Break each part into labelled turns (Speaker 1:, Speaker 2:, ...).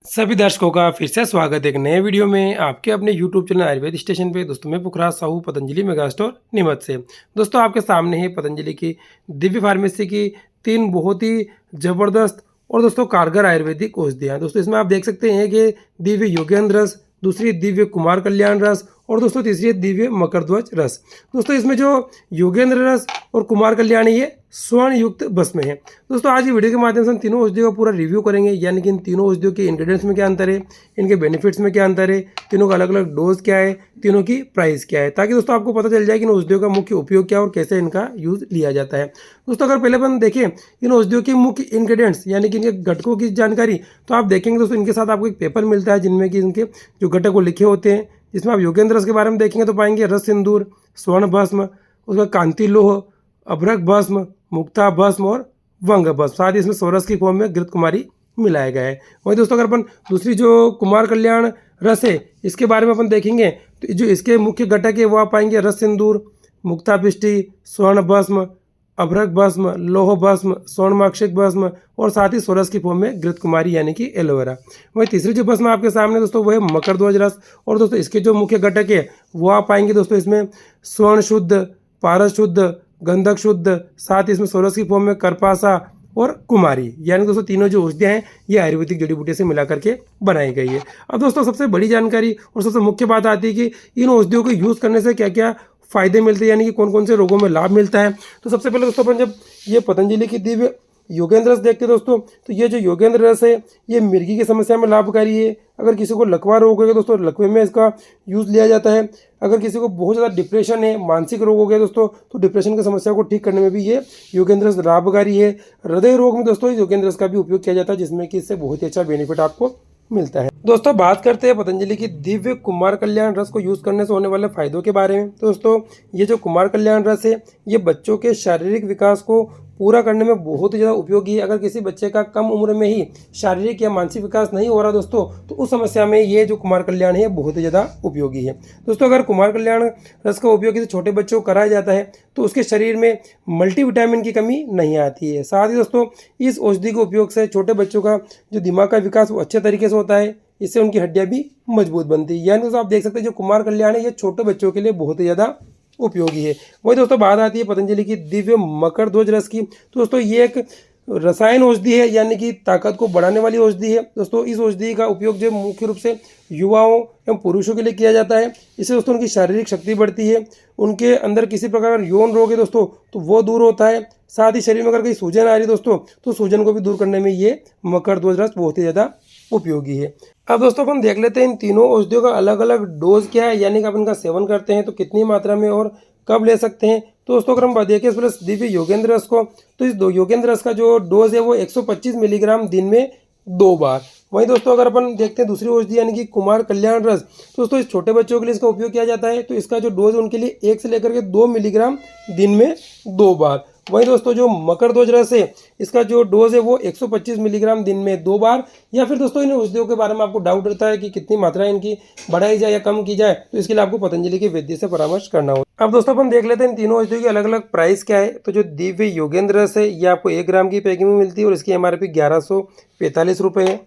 Speaker 1: सभी दर्शकों का फिर से स्वागत है एक नए वीडियो में आपके अपने YouTube चैनल आयुर्वेद स्टेशन पे। दोस्तों मैं पुखराज साहू पतंजलि मेगा स्टोर नीमच से। दोस्तों आपके सामने है पतंजलि की दिव्य फार्मेसी की 3 बहुत ही ज़बरदस्त और दोस्तों कारगर आयुर्वेदिक औषधियाँ। दोस्तों इसमें आप देख सकते हैं कि दिव्य योगेंद्र रस, दूसरी दिव्य कुमार कल्याण रस और दोस्तों तीसरी दिव्य मकरध्वज रस। दोस्तों इसमें जो योगेंद्र रस और कुमार कल्याण ये स्वर्ण युक्त भस्म है। दोस्तों आज ये वीडियो के माध्यम से हम तीनों औषधियों का पूरा रिव्यू करेंगे, यानी कि इन तीनों औषधियों के इंग्रेडिएंट्स में क्या अंतर है, इनके बेनिफिट्स में क्या अंतर है, तीनों का अलग अलग डोज क्या है, तीनों की प्राइस क्या है, ताकि दोस्तों आपको पता चल जाए कि इन औषधियों का मुख्य उपयोग क्या है और कैसे इनका यूज लिया जाता है। दोस्तों अगर पहले अपन देखें इन औषधियों के मुख्य इंग्रेडिएंट्स यानी कि इनके घटकों की जानकारी, तो आप देखेंगे दोस्तों इनके साथ आपको एक पेपर मिलता है जिनमें कि इनके जो घटक वो लिखे होते हैं। जिसमें आप योगेंद्र रस के बारे में देखेंगे तो पाएंगे रस सिंदूर, स्वर्ण भस्म, उसका कांति लोह, अभ्रक भस्म, मुक्ता भस्म और वंग भस्म। साथ ही इसमें सोरस की फॉर्म में घृत कुमारी मिलाया गया है। वही दोस्तों अगर अपन दूसरी जो कुमार कल्याण रस है इसके बारे में अपन देखेंगे तो जो इसके मुख्य घटक है वो आप पाएंगे रस सिंदूर, मुक्ता पिष्टि, स्वर्ण भस्म, अभ्रक भस्म, लोह भस्म, स्वर्णमाक्षिक भस्म और साथ ही सोरस की फॉर्म में घृत कुमारी यानी कि एलोवेरा। वही तीसरी जो भस्म आपके सामने दोस्तों वो है मकरध्वज रस। और दोस्तों इसके जो मुख्य घटक है वो आप पाएंगे दोस्तों इसमें स्वर्ण शुद्ध, पारस शुद्ध, गंधक शुद्ध, साथ ही इसमें सोरस की फॉर्म में करपासा और कुमारी, यानी दोस्तों तीनों जो औषधियाँ हैं ये आयुर्वेदिक जड़ी बूटी से मिला करके बनाई गई है। अब दोस्तों सबसे बड़ी जानकारी और सबसे मुख्य बात आती है कि इन औषधियों को यूज़ करने से क्या क्या फायदे मिलते हैं, यानी कि कौन कौन से रोगों में लाभ मिलता है। तो सबसे पहले दोस्तों अपन जब ये पतंजलि की दिव्य योगेंद्र रस देखते हैं दोस्तों, तो ये जो योगेंद्र रस है ये मिर्गी की समस्या में लाभकारी है। अगर किसी को लकवा रोग हो गया दोस्तों लकवे में इसका यूज़ लिया जाता है। अगर किसी को बहुत ज़्यादा डिप्रेशन है, मानसिक रोग हो गया दोस्तों, तो डिप्रेशन की समस्या को ठीक करने में भी ये योगेंद्र रस लाभकारी है। हृदय रोग में दोस्तों योगेंद्र रस का भी उपयोग किया जाता है, जिसमें कि इससे बहुत ही अच्छा बेनिफिट आपको मिलता है। दोस्तों बात करते हैं पतंजलि की दिव्य कुमार कल्याण रस को यूज़ करने से होने वाले फायदों के बारे में। तो दोस्तों ये जो कुमार कल्याण रस है ये बच्चों के शारीरिक विकास को पूरा करने में बहुत ही ज़्यादा उपयोगी है। अगर किसी बच्चे का कम उम्र में ही शारीरिक या मानसिक विकास नहीं हो रहा दोस्तों, तो उस समस्या में ये जो कुमार कल्याण है बहुत ही ज़्यादा उपयोगी है। दोस्तों अगर कुमार कल्याण रस का उपयोग किसी छोटे बच्चों को कराया जाता है तो उसके शरीर में मल्टीविटामिन की कमी नहीं आती है। साथ ही दोस्तों इस औषधि के उपयोग से छोटे बच्चों का जो दिमाग का विकास वो अच्छे तरीके से होता है, इससे उनकी हड्डियाँ भी मजबूत बनती है। यानी दोस्तों आप देख सकते हैं जो कुमार कल्याण है ये छोटे बच्चों के लिए बहुत ही ज़्यादा उपयोगी है। वही दोस्तों बात आती है पतंजलि की दिव्य मकरध्वज रस की। तो दोस्तों ये एक रसायन औषधि है, यानी कि ताकत को बढ़ाने वाली औषधि है। दोस्तों इस औषधि का उपयोग जो मुख्य रूप से युवाओं एवं पुरुषों के लिए किया जाता है। इससे दोस्तों उनकी शारीरिक शक्ति बढ़ती है, उनके अंदर किसी प्रकार का यौन रोग है दोस्तों तो वो दूर होता है। साथ ही शरीर में अगर कहीं सूजन आ रही है दोस्तों तो सूजन को भी दूर करने में ये मकरध्वज रस बहुत ही ज़्यादा उपयोगी है। अब दोस्तों हम देख लेते हैं इन तीनों औषधियों का अलग अलग डोज क्या है, यानी कि आप इनका सेवन करते हैं तो कितनी मात्रा में और कब ले सकते हैं। तो दोस्तों अगर हम देखें इस प्लस दिव्य योगेंद्र रस को, तो इस योगेंद्र रस का जो डोज है वो 125 मिलीग्राम दिन में 2 बार। वहीं दोस्तों अगर अपन देखते हैं दूसरी औषधि यानी कि कुमार कल्याण रस, तो दोस्तों इस छोटे बच्चों के लिए इसका उपयोग किया जाता है। तो इसका जो डोज है उनके लिए 1 से लेकर के 2 मिलीग्राम दिन में 2 बार। वहीं दोस्तों जो मकरध्वज रस है इसका जो डोज है वो 125 मिलीग्राम दिन में 2 बार। या फिर दोस्तों इन औषधियों के बारे में आपको डाउट रहता है कि कितनी मात्रा इनकी बढ़ाई जाए या कम की जाए, तो इसके लिए आपको पतंजलि के वैद्य से परामर्श करना होगा। अब दोस्तों अपन देख लेते हैं इन तीनों औषधियों की अलग अलग प्राइस क्या है। तो जो दिव्य योगेंद्र रस है ये आपको 1 ग्राम की पैकिंग में मिलती है और इसकी MRP 1145 रुपये है।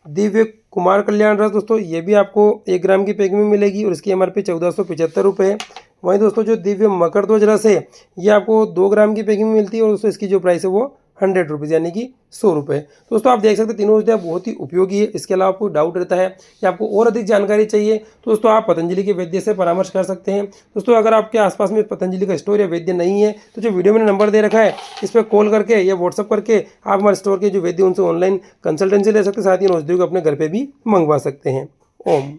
Speaker 1: दिव्य कुमार कल्याण रस दोस्तों ये भी आपको 1 ग्राम की पैकिंग में मिलेगी और इसकी MRP 1475 रुपये है। वहीं दोस्तों जो दिव्य मकरध्वज रस है ये आपको 2 ग्राम की पैकिंग में मिलती है और दोस्तों इसकी जो प्राइस है वो 100 रुपीज़ यानी कि 100 रुपये। दोस्तों आप देख सकते हैं तीनों औषधियाँ बहुत ही उपयोगी है। इसके अलावा आपको डाउट रहता है कि आपको और अधिक जानकारी चाहिए तो दोस्तों आप पतंजलि के वैद्य से परामर्श कर सकते हैं। दोस्तों अगर आपके आसपास में पतंजलि का स्टोर या वैद्य नहीं है तो जो वीडियो में नंबर दे रखा है इस पर कॉल करके या व्हाट्सअप करके आप हमारे स्टोर के जो वैद्य उनसे ऑनलाइन कंसल्टेंसी ले सकते हैं। साथ ही इन औषधियों को अपने घर पर भी मंगवा सकते हैं। ओम।